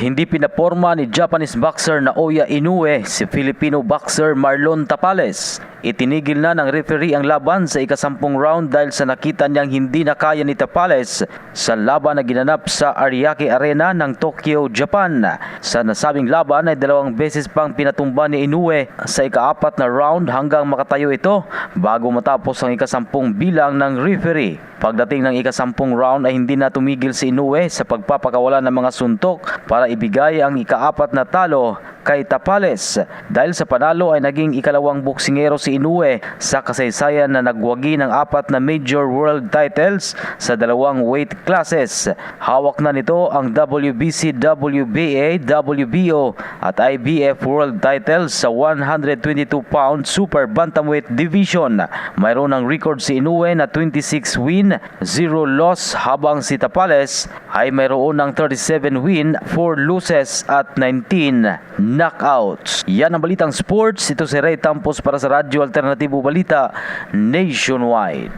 Hindi pinaporma ni Japanese boxer Naoya Inoue si Filipino boxer Marlon Tapales. Itinigil na ng referee ang laban sa ika-10 round dahil sa nakita niyang hindi na kaya ni Tapales sa laban na ginanap sa Ariake Arena ng Tokyo, Japan. Sa nasabing laban ay 2 beses pang pinatumba ni Inoue sa ika-4 na round hanggang makatayo ito bago matapos ang ika-10 bilang ng referee. Pagdating ng ika-10 round ay hindi na tumigil si Inoue sa pagpapakawala ng mga suntok para ibigay ang ika-4 na talo kay Tapales. Dahil sa panalo ay naging ikalawang boksingero si Inoue sa kasaysayan na nagwagi ng 4 na major world titles sa 2 weight classes. Hawak na nito ang WBC, WBA, WBO at IBF world titles sa 122-pound super bantamweight division. Mayroon ng record si Inoue na 26 win, 0 loss habang si Tapales ay mayroon ng 37 win, 4 losses at 19 knockouts. Yan ang Balitang Sports. Ito si Ray Tampos para sa Radyo Alternatibo Balita Nationwide.